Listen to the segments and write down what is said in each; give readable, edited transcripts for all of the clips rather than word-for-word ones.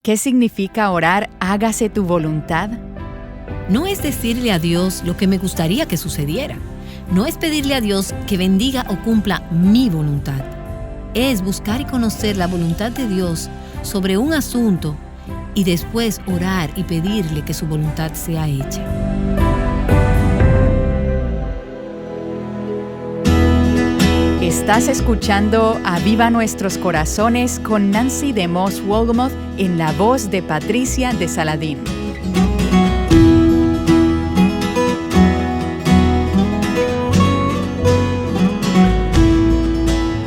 ¿Qué significa orar hágase tu voluntad? No es decirle a Dios lo que me gustaría que sucediera. No es pedirle a Dios que bendiga o cumpla mi voluntad. Es buscar y conocer la voluntad de Dios sobre un asunto y después orar y pedirle que su voluntad sea hecha. Estás escuchando Aviva Nuestros Corazones con Nancy DeMoss Wolgemuth en la voz de Patricia de Saladín.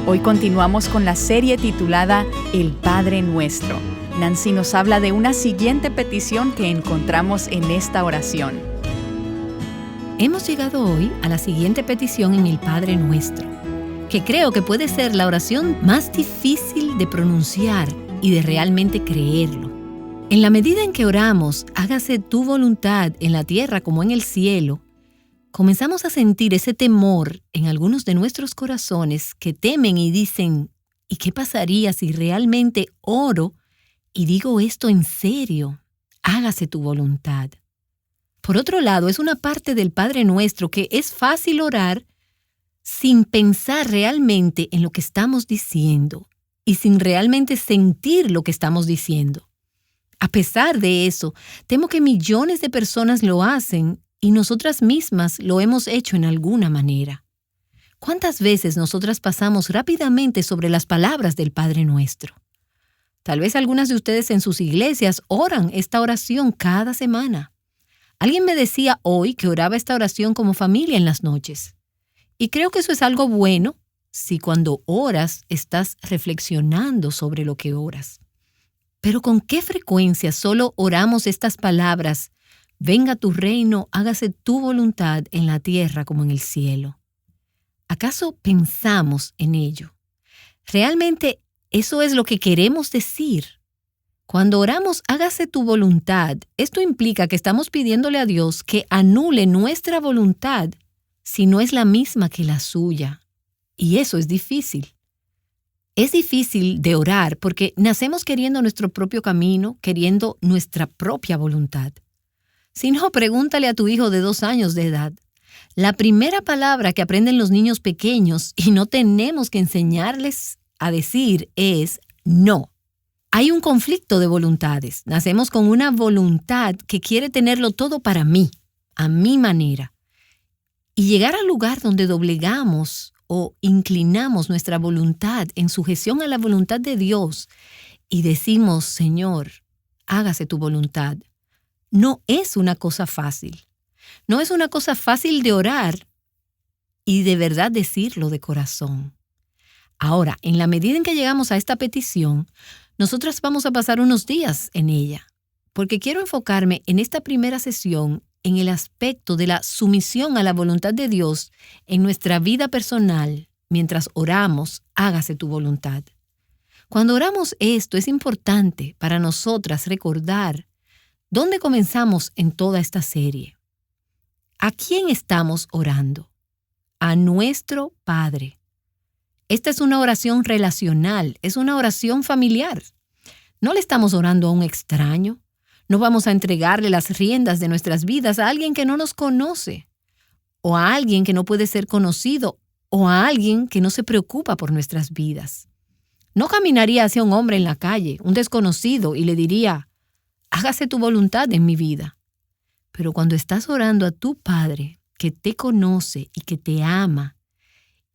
Hoy continuamos con la serie titulada El Padre Nuestro. Nancy nos habla de una siguiente petición que encontramos en esta oración. Hemos llegado hoy a la siguiente petición en el Padre Nuestro, que creo que puede ser la oración más difícil de pronunciar y de realmente creerlo. En la medida en que oramos, hágase tu voluntad en la tierra como en el cielo, comenzamos a sentir ese temor en algunos de nuestros corazones que temen y dicen, ¿y qué pasaría si realmente oro y digo esto en serio? Hágase tu voluntad. Por otro lado, es una parte del Padre Nuestro que es fácil orar sin pensar realmente en lo que estamos diciendo y sin realmente sentir lo que estamos diciendo. A pesar de eso, temo que millones de personas lo hacen y nosotras mismas lo hemos hecho en alguna manera. ¿Cuántas veces nosotras pasamos rápidamente sobre las palabras del Padre Nuestro? Tal vez algunas de ustedes en sus iglesias oran esta oración cada semana. Alguien me decía hoy que oraba esta oración como familia en las noches. Y creo que eso es algo bueno si cuando oras estás reflexionando sobre lo que oras. Pero ¿con qué frecuencia solo oramos estas palabras? Venga tu reino, hágase tu voluntad en la tierra como en el cielo. ¿Acaso pensamos en ello? ¿Realmente eso es lo que queremos decir? Cuando oramos, hágase tu voluntad, esto implica que estamos pidiéndole a Dios que anule nuestra voluntad si no es la misma que la suya. Y eso es difícil. Es difícil de orar porque nacemos queriendo nuestro propio camino, queriendo nuestra propia voluntad. Si no, pregúntale a tu hijo de 2 años de edad. La primera palabra que aprenden los niños pequeños y no tenemos que enseñarles a decir es no. Hay un conflicto de voluntades. Nacemos con una voluntad que quiere tenerlo todo para mí, a mi manera. Y llegar al lugar donde doblegamos o inclinamos nuestra voluntad en sujeción a la voluntad de Dios y decimos, Señor, hágase tu voluntad, no es una cosa fácil. No es una cosa fácil de orar y de verdad decirlo de corazón. Ahora, en la medida en que llegamos a esta petición, nosotras vamos a pasar unos días en ella, porque quiero enfocarme en esta primera sesión en el aspecto de la sumisión a la voluntad de Dios en nuestra vida personal mientras oramos, hágase tu voluntad. Cuando oramos esto, es importante para nosotras recordar dónde comenzamos en toda esta serie. ¿A quién estamos orando? A nuestro Padre. Esta es una oración relacional, es una oración familiar. No le estamos orando a un extraño. No vamos a entregarle las riendas de nuestras vidas a alguien que no nos conoce, o a alguien que no puede ser conocido, o a alguien que no se preocupa por nuestras vidas. No caminaría hacia un hombre en la calle, un desconocido, y le diría, hágase tu voluntad en mi vida. Pero cuando estás orando a tu Padre, que te conoce y que te ama,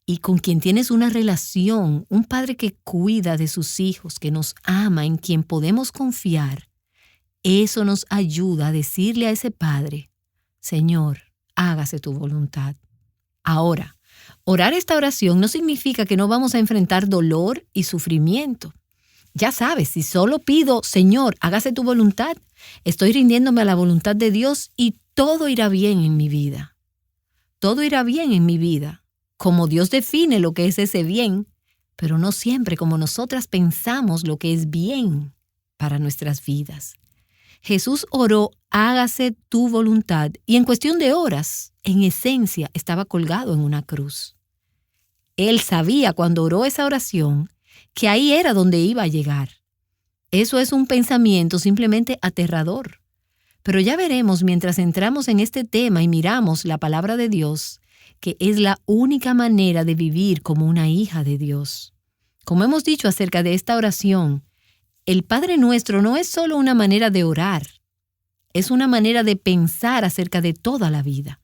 y con quien tienes una relación, un Padre que cuida de sus hijos, que nos ama, en quien podemos confiar, eso nos ayuda a decirle a ese Padre, Señor, hágase tu voluntad. Ahora, orar esta oración no significa que no vamos a enfrentar dolor y sufrimiento. Ya sabes, si solo pido, Señor, hágase tu voluntad, estoy rindiéndome a la voluntad de Dios y todo irá bien en mi vida. Todo irá bien en mi vida, como Dios define lo que es ese bien, pero no siempre como nosotras pensamos lo que es bien para nuestras vidas. Jesús oró, hágase tu voluntad, y en cuestión de horas, en esencia, estaba colgado en una cruz. Él sabía cuando oró esa oración que ahí era donde iba a llegar. Eso es un pensamiento simplemente aterrador. Pero ya veremos mientras entramos en este tema y miramos la palabra de Dios, que es la única manera de vivir como una hija de Dios. Como hemos dicho acerca de esta oración, el Padre Nuestro no es solo una manera de orar, es una manera de pensar acerca de toda la vida.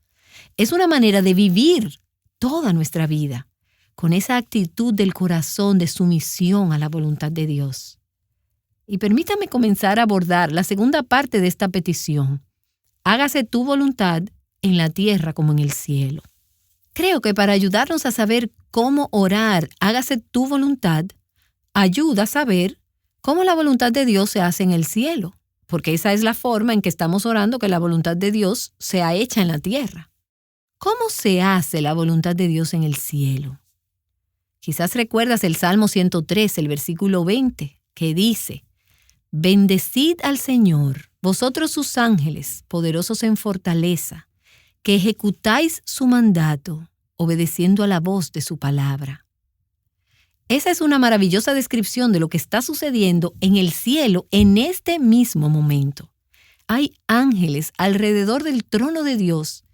Es una manera de vivir toda nuestra vida, con esa actitud del corazón de sumisión a la voluntad de Dios. Y permítame comenzar a abordar la segunda parte de esta petición. Hágase tu voluntad en la tierra como en el cielo. Creo que para ayudarnos a saber cómo orar, hágase tu voluntad, ayuda a saber cómo la voluntad de Dios se hace en el cielo, porque esa es la forma en que estamos orando que la voluntad de Dios sea hecha en la tierra. ¿Cómo se hace la voluntad de Dios en el cielo? Quizás recuerdas el Salmo 103, el versículo 20, que dice: Bendecid al Señor, vosotros sus ángeles, poderosos en fortaleza, que ejecutáis su mandato, obedeciendo a la voz de su palabra. Esa es una maravillosa descripción de lo que está sucediendo en el cielo en este mismo momento. Hay ángeles alrededor del trono de Dios,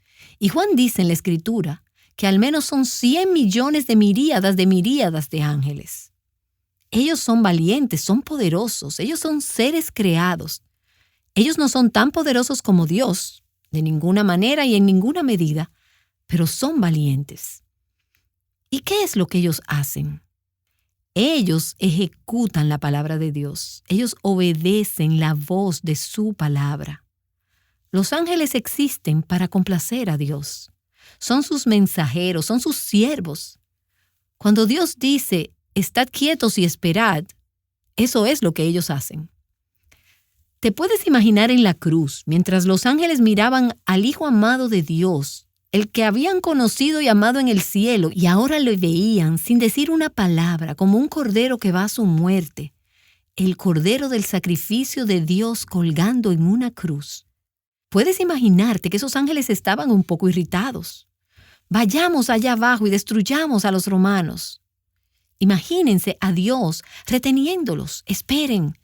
y Juan dice en la Escritura que al menos son 100 millones de miríadas de ángeles. Ellos son valientes, son poderosos, ellos son seres creados. Ellos no son tan poderosos como Dios, de ninguna manera y en ninguna medida, pero son valientes. ¿Y qué es lo que ellos hacen? Ellos ejecutan la palabra de Dios. Ellos obedecen la voz de su palabra. Los ángeles existen para complacer a Dios. Son sus mensajeros, son sus siervos. Cuando Dios dice, estad quietos y esperad, eso es lo que ellos hacen. ¿Te puedes imaginar en la cruz, mientras los ángeles miraban al Hijo amado de Dios, el que habían conocido y amado en el cielo, y ahora lo veían sin decir una palabra, como un cordero que va a su muerte, el cordero del sacrificio de Dios colgando en una cruz? Puedes imaginarte que esos ángeles estaban un poco irritados. Vayamos allá abajo y destruyamos a los romanos. Imagínense a Dios reteniéndolos. Esperen.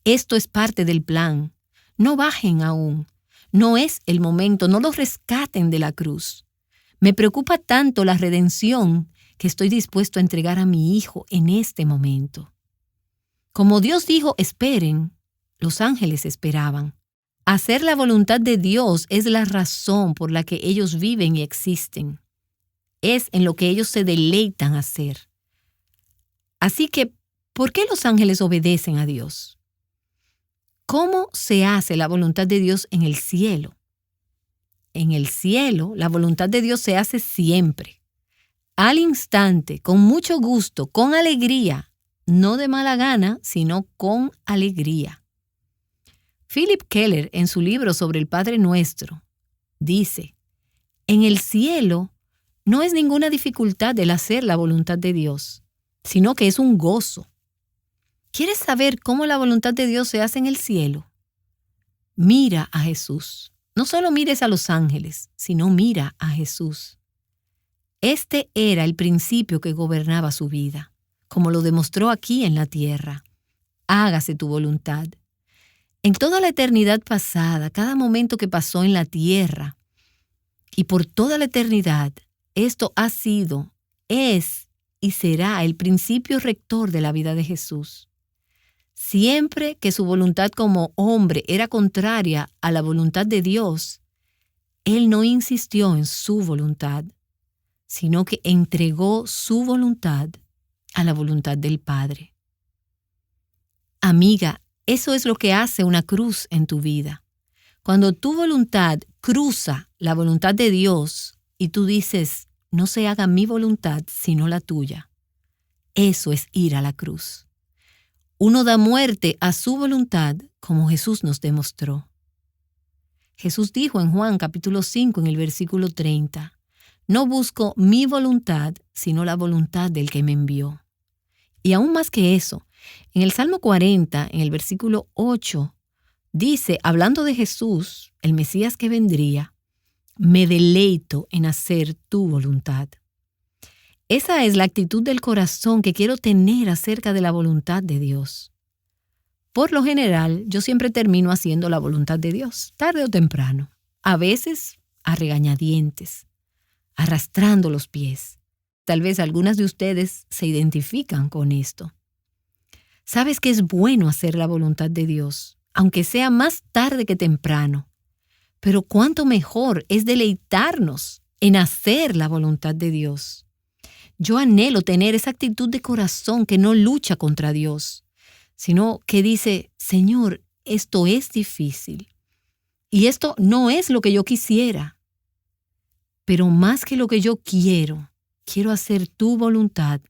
Esto es parte del plan. No bajen aún. No es el momento. No los rescaten de la cruz. Me preocupa tanto la redención que estoy dispuesto a entregar a mi hijo en este momento. Como Dios dijo, esperen, los ángeles esperaban. Hacer la voluntad de Dios es la razón por la que ellos viven y existen. Es en lo que ellos se deleitan hacer. Así que, ¿por qué los ángeles obedecen a Dios? ¿Cómo se hace la voluntad de Dios en el cielo? En el cielo, la voluntad de Dios se hace siempre, al instante, con mucho gusto, con alegría, no de mala gana, sino con alegría. Philip Keller, en su libro sobre el Padre Nuestro, dice: en el cielo no es ninguna dificultad el hacer la voluntad de Dios, sino que es un gozo. ¿Quieres saber cómo la voluntad de Dios se hace en el cielo? Mira a Jesús. No solo mires a los ángeles, sino mira a Jesús. Este era el principio que gobernaba su vida, como lo demostró aquí en la tierra. Hágase tu voluntad. En toda la eternidad pasada, cada momento que pasó en la tierra, y por toda la eternidad, esto ha sido, es y será el principio rector de la vida de Jesús. Siempre que su voluntad como hombre era contraria a la voluntad de Dios, Él no insistió en su voluntad, sino que entregó su voluntad a la voluntad del Padre. Amiga, eso es lo que hace una cruz en tu vida. Cuando tu voluntad cruza la voluntad de Dios y tú dices, no se haga mi voluntad sino la tuya, eso es ir a la cruz. Uno da muerte a su voluntad como Jesús nos demostró. Jesús dijo en Juan capítulo 5 en el versículo 30, no busco mi voluntad sino la voluntad del que me envió. Y aún más que eso, en el Salmo 40, en el versículo 8, dice, hablando de Jesús, el Mesías que vendría, me deleito en hacer tu voluntad. Esa es la actitud del corazón que quiero tener acerca de la voluntad de Dios. Por lo general, yo siempre termino haciendo la voluntad de Dios, tarde o temprano. A veces a regañadientes, arrastrando los pies. Tal vez algunas de ustedes se identifican con esto. Sabes que es bueno hacer la voluntad de Dios, aunque sea más tarde que temprano. Pero cuánto mejor es deleitarnos en hacer la voluntad de Dios. Yo anhelo tener esa actitud de corazón que no lucha contra Dios, sino que dice, Señor, esto es difícil. Y esto no es lo que yo quisiera. Pero más que lo que yo quiero hacer tu voluntad,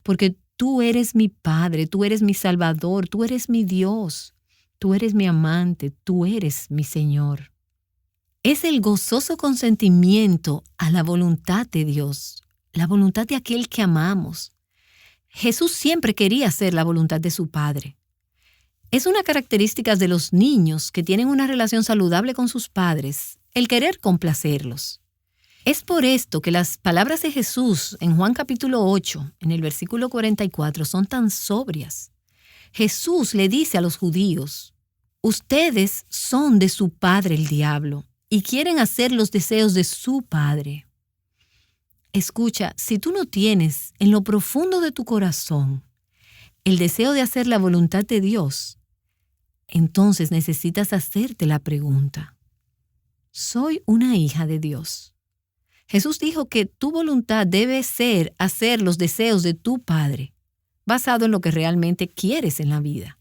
porque tú eres mi Padre, tú eres mi Salvador, tú eres mi Dios, tú eres mi amante, tú eres mi Señor. Es el gozoso consentimiento a la voluntad de Dios, la voluntad de aquel que amamos. Jesús siempre quería hacer la voluntad de su Padre. Es una característica de los niños que tienen una relación saludable con sus padres, el querer complacerlos. Es por esto que las palabras de Jesús en Juan capítulo 8, en el versículo 44, son tan sobrias. Jesús le dice a los judíos, ustedes son de su padre el diablo y quieren hacer los deseos de su padre. Escucha, si tú no tienes en lo profundo de tu corazón el deseo de hacer la voluntad de Dios, entonces necesitas hacerte la pregunta, ¿soy una hija de Dios? Jesús dijo que tu voluntad debe ser hacer los deseos de tu Padre, basado en lo que realmente quieres en la vida.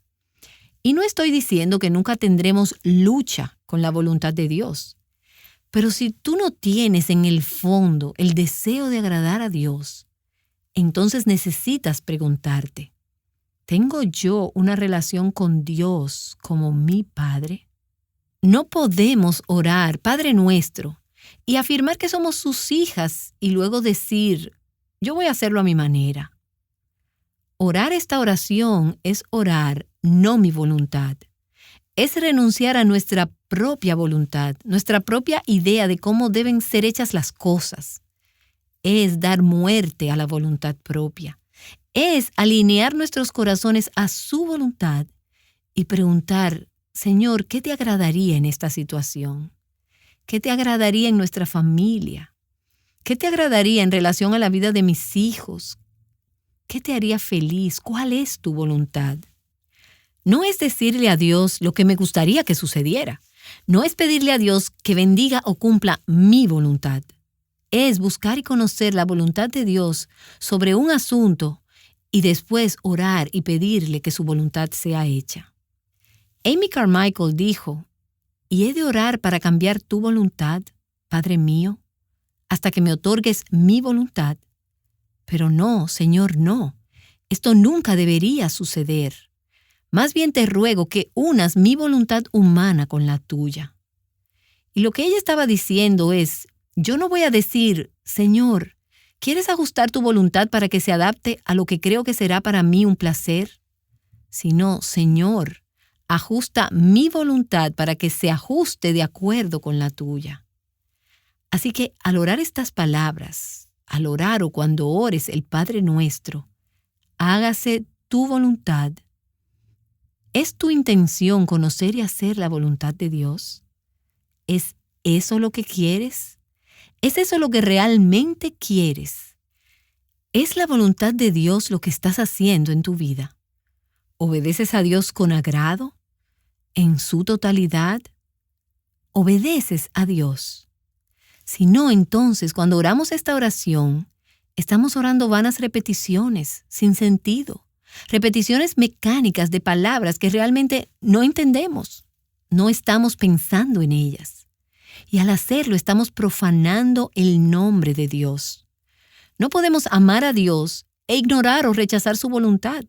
Y no estoy diciendo que nunca tendremos lucha con la voluntad de Dios. Pero si tú no tienes en el fondo el deseo de agradar a Dios, entonces necesitas preguntarte, ¿tengo yo una relación con Dios como mi Padre? No podemos orar, Padre nuestro, y afirmar que somos sus hijas y luego decir, yo voy a hacerlo a mi manera. Orar esta oración es orar, no mi voluntad. Es renunciar a nuestra propia voluntad, nuestra propia idea de cómo deben ser hechas las cosas. Es dar muerte a la voluntad propia. Es alinear nuestros corazones a su voluntad y preguntar, Señor, ¿qué te agradaría en esta situación? ¿Qué te agradaría en nuestra familia? ¿Qué te agradaría en relación a la vida de mis hijos? ¿Qué te haría feliz? ¿Cuál es tu voluntad? No es decirle a Dios lo que me gustaría que sucediera. No es pedirle a Dios que bendiga o cumpla mi voluntad. Es buscar y conocer la voluntad de Dios sobre un asunto y después orar y pedirle que su voluntad sea hecha. Amy Carmichael dijo, ¿y he de orar para cambiar tu voluntad, Padre mío, hasta que me otorgues mi voluntad? Pero no, Señor, no. Esto nunca debería suceder. Más bien te ruego que unas mi voluntad humana con la tuya. Y lo que ella estaba diciendo es, yo no voy a decir, Señor, ¿quieres ajustar tu voluntad para que se adapte a lo que creo que será para mí un placer? Sino, Señor, ajusta mi voluntad para que se ajuste de acuerdo con la tuya. Así que al orar estas palabras, al orar o cuando ores el Padre Nuestro, hágase tu voluntad. ¿Es tu intención conocer y hacer la voluntad de Dios? ¿Es eso lo que quieres? ¿Es eso lo que realmente quieres? ¿Es la voluntad de Dios lo que estás haciendo en tu vida? ¿Obedeces a Dios con agrado? ¿En su totalidad? ¿Obedeces a Dios? Si no, entonces, cuando oramos esta oración, estamos orando vanas repeticiones, sin sentido. Repeticiones mecánicas de palabras que realmente no entendemos. No estamos pensando en ellas. Y al hacerlo estamos profanando el nombre de Dios. No podemos amar a Dios e ignorar o rechazar su voluntad.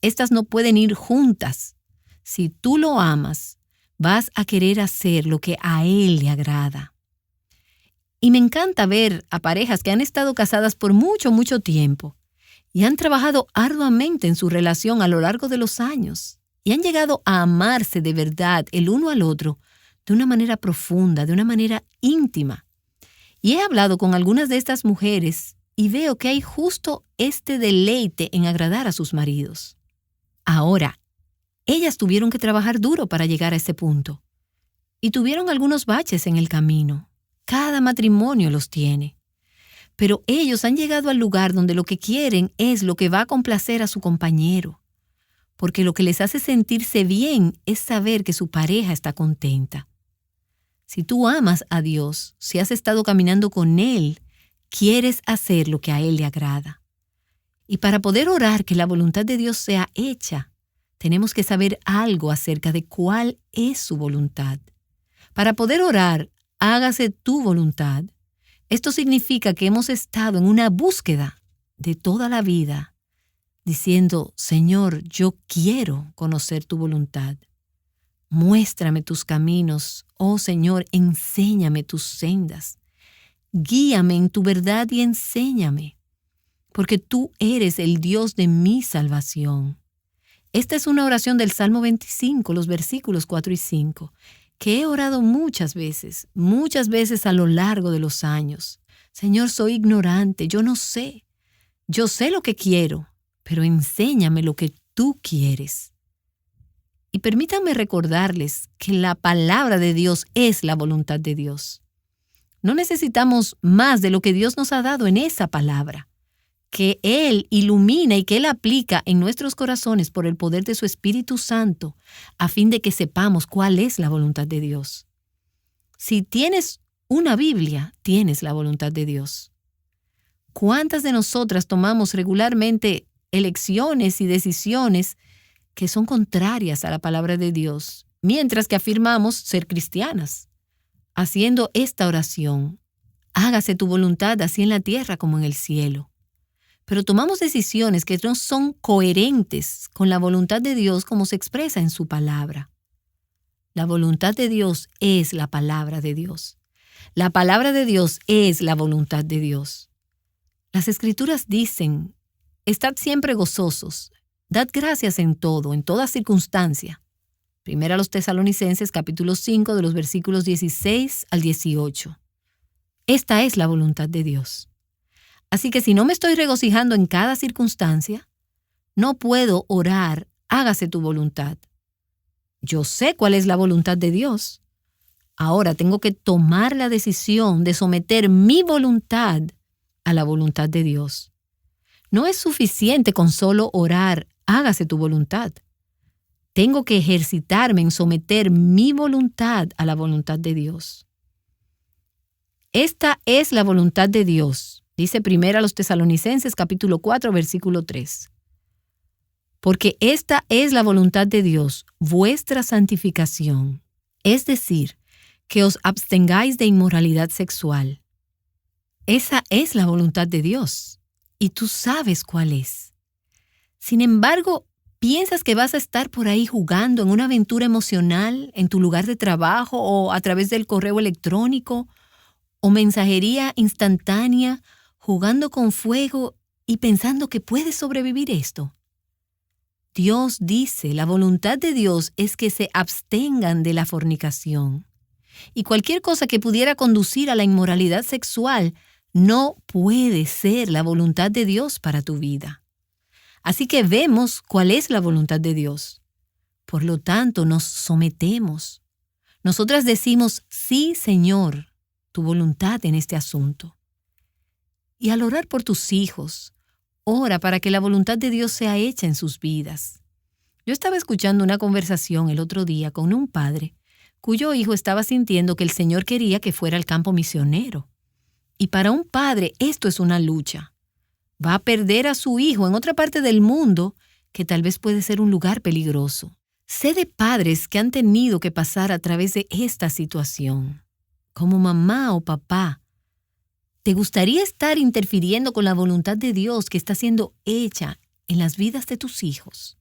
Estas no pueden ir juntas. Si tú lo amas, vas a querer hacer lo que a Él le agrada. Y me encanta ver a parejas que han estado casadas por mucho, mucho tiempo y han trabajado arduamente en su relación a lo largo de los años y han llegado a amarse de verdad el uno al otro de una manera profunda, de una manera íntima. Y he hablado con algunas de estas mujeres y veo que hay justo este deleite en agradar a sus maridos. Ahora, Ellas tuvieron que trabajar duro para llegar a ese punto. Y tuvieron algunos baches en el camino. Cada matrimonio los tiene. Pero ellos han llegado al lugar donde lo que quieren es lo que va a complacer a su compañero. Porque lo que les hace sentirse bien es saber que su pareja está contenta. Si tú amas a Dios, si has estado caminando con Él, quieres hacer lo que a Él le agrada. Y para poder orar que la voluntad de Dios sea hecha, tenemos que saber algo acerca de cuál es su voluntad. Para poder orar, hágase tu voluntad. Esto significa que hemos estado en una búsqueda de toda la vida, diciendo, Señor, yo quiero conocer tu voluntad. Muéstrame tus caminos, oh Señor, enséñame tus sendas. Guíame en tu verdad y enséñame, porque tú eres el Dios de mi salvación. Esta es una oración del Salmo 25, los versículos 4 y 5, que he orado muchas veces a lo largo de los años. Señor, soy ignorante, yo no sé. Yo sé lo que quiero, pero enséñame lo que tú quieres. Y permítanme recordarles que la palabra de Dios es la voluntad de Dios. No necesitamos más de lo que Dios nos ha dado en esa palabra, que Él ilumina y que Él aplica en nuestros corazones por el poder de su Espíritu Santo, a fin de que sepamos cuál es la voluntad de Dios. Si tienes una Biblia, tienes la voluntad de Dios. ¿Cuántas de nosotras tomamos regularmente elecciones y decisiones que son contrarias a la palabra de Dios, mientras que afirmamos ser cristianas? Haciendo esta oración, hágase tu voluntad así en la tierra como en el cielo. Pero tomamos decisiones que no son coherentes con la voluntad de Dios como se expresa en su palabra. La voluntad de Dios es la palabra de Dios. La palabra de Dios es la voluntad de Dios. Las Escrituras dicen, estad siempre gozosos, dad gracias en todo, en toda circunstancia. Primera a los Tesalonicenses, capítulo 5, de los versículos 16 al 18. Esta es la voluntad de Dios. Así que si no me estoy regocijando en cada circunstancia, no puedo orar, hágase tu voluntad. Yo sé cuál es la voluntad de Dios. Ahora tengo que tomar la decisión de someter mi voluntad a la voluntad de Dios. No es suficiente con solo orar, hágase tu voluntad. Tengo que ejercitarme en someter mi voluntad a la voluntad de Dios. Esta es la voluntad de Dios, dice primero a los Tesalonicenses capítulo 4, versículo 3. Porque esta es la voluntad de Dios, vuestra santificación, es decir, que os abstengáis de inmoralidad sexual. Esa es la voluntad de Dios, y tú sabes cuál es. Sin embargo, ¿piensas que vas a estar por ahí jugando en una aventura emocional en tu lugar de trabajo o a través del correo electrónico o mensajería instantánea, jugando con fuego y pensando que puedes sobrevivir esto? Dios dice, la voluntad de Dios es que se abstengan de la fornicación. Y cualquier cosa que pudiera conducir a la inmoralidad sexual no puede ser la voluntad de Dios para tu vida. Así que vemos cuál es la voluntad de Dios. Por lo tanto, nos sometemos. Nosotras decimos, sí, Señor, tu voluntad en este asunto. Y al orar por tus hijos, ora para que la voluntad de Dios sea hecha en sus vidas. Yo estaba escuchando una conversación el otro día con un padre cuyo hijo estaba sintiendo que el Señor quería que fuera al campo misionero. Y para un padre esto es una lucha. Va a perder a su hijo en otra parte del mundo que tal vez puede ser un lugar peligroso. Sé de padres que han tenido que pasar a través de esta situación. Como mamá o papá, ¿te gustaría estar interfiriendo con la voluntad de Dios que está siendo hecha en las vidas de tus hijos?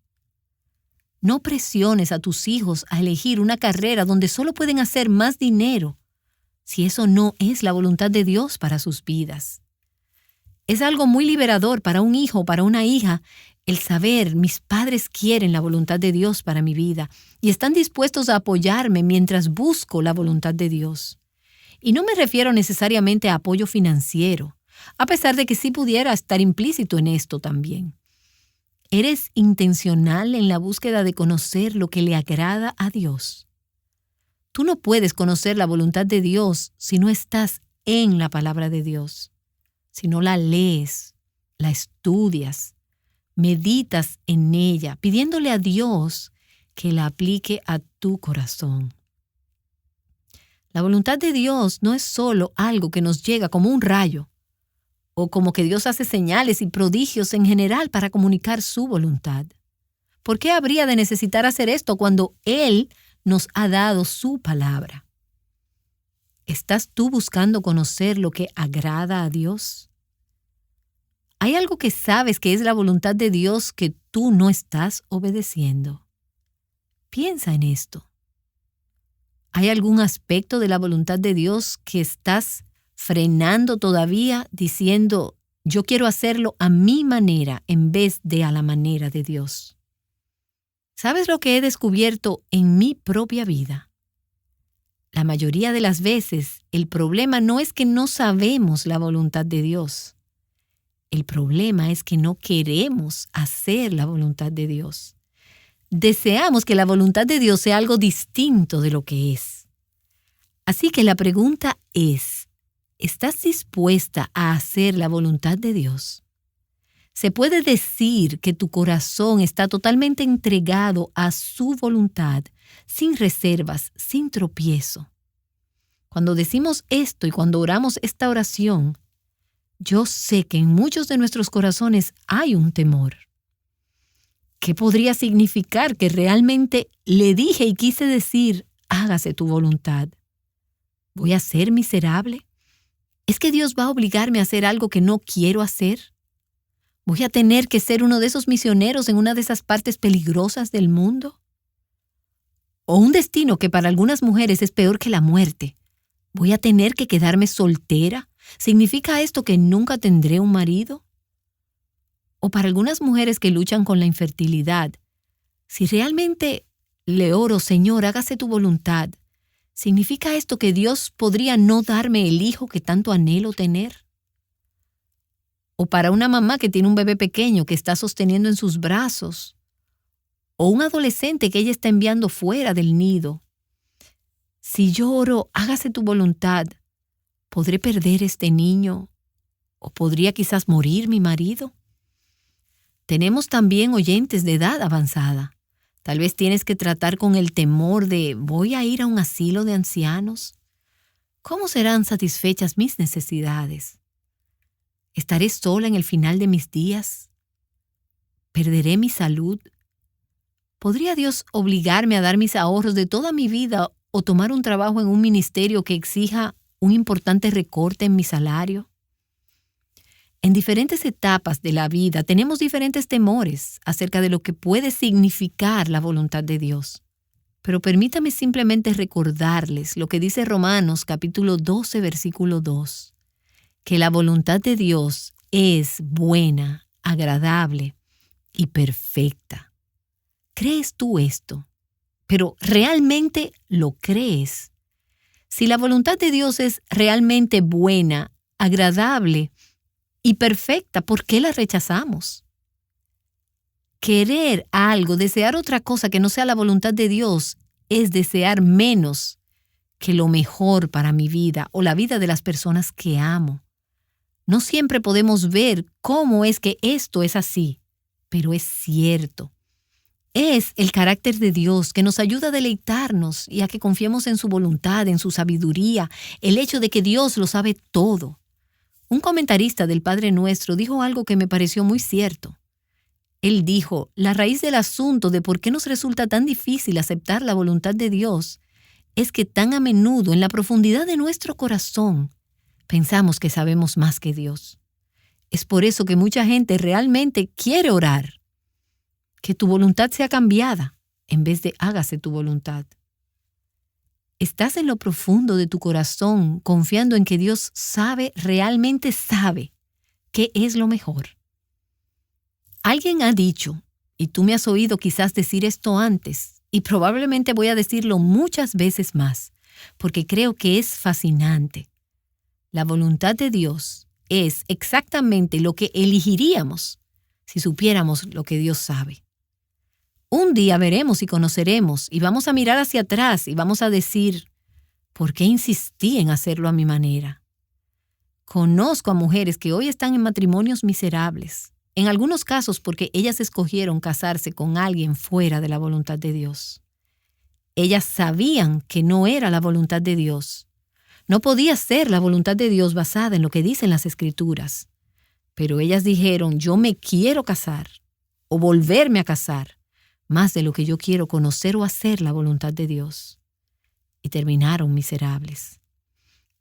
No presiones a tus hijos a elegir una carrera donde solo pueden hacer más dinero, si eso no es la voluntad de Dios para sus vidas. Es algo muy liberador para un hijo o para una hija el saber, mis padres quieren la voluntad de Dios para mi vida y están dispuestos a apoyarme mientras busco la voluntad de Dios. Y no me refiero necesariamente a apoyo financiero, a pesar de que sí pudiera estar implícito en esto también. ¿Eres intencional en la búsqueda de conocer lo que le agrada a Dios? Tú no puedes conocer la voluntad de Dios si no estás en la palabra de Dios, si no la lees, la estudias, meditas en ella, pidiéndole a Dios que la aplique a tu corazón. La voluntad de Dios no es solo algo que nos llega como un rayo, o como que Dios hace señales y prodigios en general para comunicar su voluntad. ¿Por qué habría de necesitar hacer esto cuando Él nos ha dado su palabra? ¿Estás tú buscando conocer lo que agrada a Dios? ¿Hay algo que sabes que es la voluntad de Dios que tú no estás obedeciendo? Piensa en esto. ¿Hay algún aspecto de la voluntad de Dios que estás frenando todavía diciendo, yo quiero hacerlo a mi manera en vez de a la manera de Dios? ¿Sabes lo que he descubierto en mi propia vida? La mayoría de las veces, el problema no es que no sabemos la voluntad de Dios. El problema es que no queremos hacer la voluntad de Dios. Deseamos que la voluntad de Dios sea algo distinto de lo que es. Así que la pregunta es, ¿estás dispuesta a hacer la voluntad de Dios? Se puede decir que tu corazón está totalmente entregado a su voluntad, sin reservas, sin tropiezo. Cuando decimos esto y cuando oramos esta oración, yo sé que en muchos de nuestros corazones hay un temor. ¿Qué podría significar que realmente le dije y quise decir, hágase tu voluntad? ¿Voy a ser miserable? ¿Es que Dios va a obligarme a hacer algo que no quiero hacer? ¿Voy a tener que ser uno de esos misioneros en una de esas partes peligrosas del mundo? ¿O un destino que para algunas mujeres es peor que la muerte? ¿Voy a tener que quedarme soltera? ¿Significa esto que nunca tendré un marido? O para algunas mujeres que luchan con la infertilidad, si realmente le oro, Señor, hágase tu voluntad, ¿significa esto que Dios podría no darme el hijo que tanto anhelo tener? O para una mamá que tiene un bebé pequeño que está sosteniendo en sus brazos, o un adolescente que ella está enviando fuera del nido. Si yo oro, hágase tu voluntad, ¿podré perder este niño? ¿O podría quizás morir mi marido? Tenemos también oyentes de edad avanzada. Tal vez tienes que tratar con el temor de, ¿voy a ir a un asilo de ancianos? ¿Cómo serán satisfechas mis necesidades? ¿Estaré sola en el final de mis días? ¿Perderé mi salud? ¿Podría Dios obligarme a dar mis ahorros de toda mi vida o tomar un trabajo en un ministerio que exija un importante recorte en mi salario? En diferentes etapas de la vida tenemos diferentes temores acerca de lo que puede significar la voluntad de Dios. Pero permítame simplemente recordarles lo que dice Romanos capítulo 12, versículo 2, que la voluntad de Dios es buena, agradable y perfecta. ¿Crees tú esto? Pero ¿realmente lo crees? Si la voluntad de Dios es realmente buena, agradable y perfecta, ¿por qué la rechazamos? Querer algo, desear otra cosa que no sea la voluntad de Dios, es desear menos que lo mejor para mi vida o la vida de las personas que amo. No siempre podemos ver cómo es que esto es así, pero es cierto. Es el carácter de Dios que nos ayuda a deleitarnos y a que confiemos en su voluntad, en su sabiduría, el hecho de que Dios lo sabe todo. Un comentarista del Padre Nuestro dijo algo que me pareció muy cierto. Él dijo, la raíz del asunto de por qué nos resulta tan difícil aceptar la voluntad de Dios es que tan a menudo en la profundidad de nuestro corazón pensamos que sabemos más que Dios. Es por eso que mucha gente realmente quiere orar, que tu voluntad sea cambiada en vez de hágase tu voluntad. ¿Estás en lo profundo de tu corazón confiando en que Dios realmente sabe qué es lo mejor? Alguien ha dicho, y tú me has oído quizás decir esto antes, y probablemente voy a decirlo muchas veces más, porque creo que es fascinante. La voluntad de Dios es exactamente lo que elegiríamos si supiéramos lo que Dios sabe. Un día veremos y conoceremos y vamos a mirar hacia atrás y vamos a decir, ¿por qué insistí en hacerlo a mi manera? Conozco a mujeres que hoy están en matrimonios miserables, en algunos casos porque ellas escogieron casarse con alguien fuera de la voluntad de Dios. Ellas sabían que no era la voluntad de Dios. No podía ser la voluntad de Dios basada en lo que dicen las Escrituras. Pero ellas dijeron, yo me quiero casar o volverme a casar, más de lo que yo quiero conocer o hacer la voluntad de Dios. Y terminaron miserables.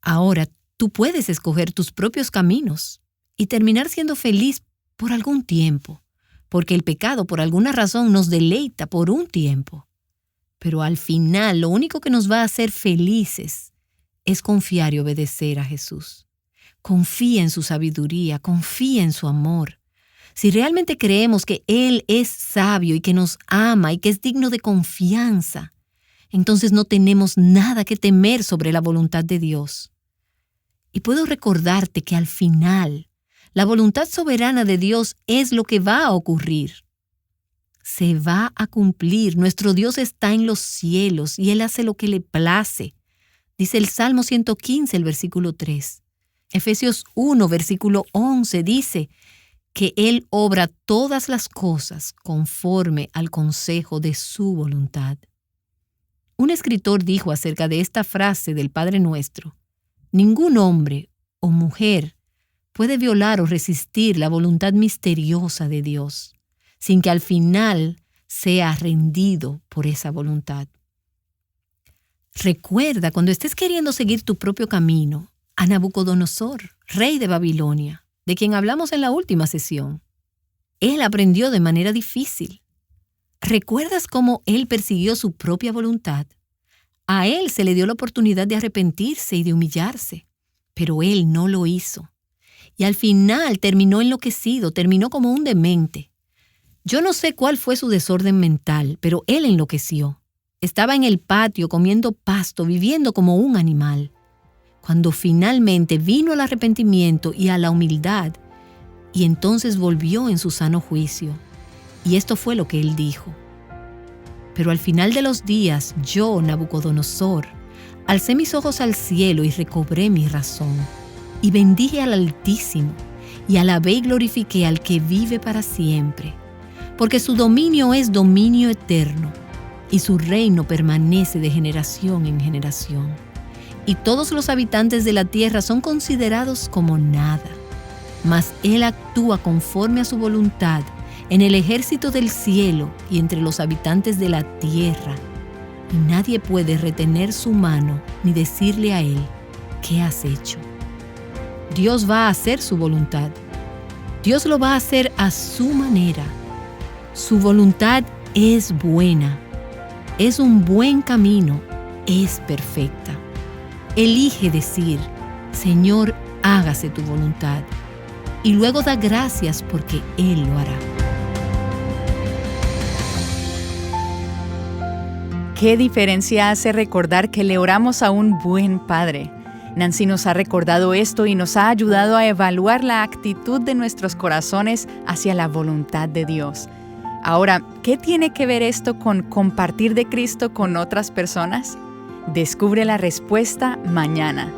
Ahora tú puedes escoger tus propios caminos y terminar siendo feliz por algún tiempo, porque el pecado por alguna razón nos deleita por un tiempo. Pero al final lo único que nos va a hacer felices es confiar y obedecer a Jesús. Confía en su sabiduría, confía en su amor. Si realmente creemos que Él es sabio y que nos ama y que es digno de confianza, entonces no tenemos nada que temer sobre la voluntad de Dios. Y puedo recordarte que al final, la voluntad soberana de Dios es lo que va a ocurrir. Se va a cumplir. Nuestro Dios está en los cielos y Él hace lo que le place. Dice el Salmo 115, el versículo 3. Efesios 1, versículo 11 dice que Él obra todas las cosas conforme al consejo de su voluntad. Un escritor dijo acerca de esta frase del Padre Nuestro, ningún hombre o mujer puede violar o resistir la voluntad misteriosa de Dios sin que al final sea rendido por esa voluntad. Recuerda cuando estés queriendo seguir tu propio camino a Nabucodonosor, rey de Babilonia, de quien hablamos en la última sesión. Él aprendió de manera difícil. ¿Recuerdas cómo él persiguió su propia voluntad? A él se le dio la oportunidad de arrepentirse y de humillarse, pero él no lo hizo. Y al final terminó enloquecido, terminó como un demente. Yo no sé cuál fue su desorden mental, pero él enloqueció. Estaba en el patio comiendo pasto, viviendo como un animal. Cuando finalmente vino al arrepentimiento y a la humildad, y entonces volvió en su sano juicio. Y esto fue lo que él dijo. Pero al final de los días, yo, Nabucodonosor, alcé mis ojos al cielo y recobré mi razón. Y bendije al Altísimo, y alabé y glorifiqué al que vive para siempre. Porque su dominio es dominio eterno, y su reino permanece de generación en generación. Y todos los habitantes de la tierra son considerados como nada. Mas Él actúa conforme a su voluntad en el ejército del cielo y entre los habitantes de la tierra. Y nadie puede retener su mano ni decirle a Él, ¿qué has hecho? Dios va a hacer su voluntad. Dios lo va a hacer a su manera. Su voluntad es buena. Es un buen camino. Es perfecta. Elige decir, Señor, hágase tu voluntad. Y luego da gracias porque Él lo hará. ¿Qué diferencia hace recordar que le oramos a un buen Padre? Nancy nos ha recordado esto y nos ha ayudado a evaluar la actitud de nuestros corazones hacia la voluntad de Dios. Ahora, ¿qué tiene que ver esto con compartir de Cristo con otras personas? Descubre la respuesta mañana.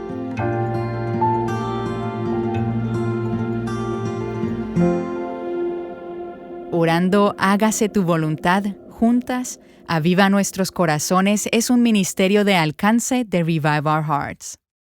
Orando, hágase tu voluntad, juntas, Aviva Nuestros Corazones es un ministerio de alcance de Revive Our Hearts.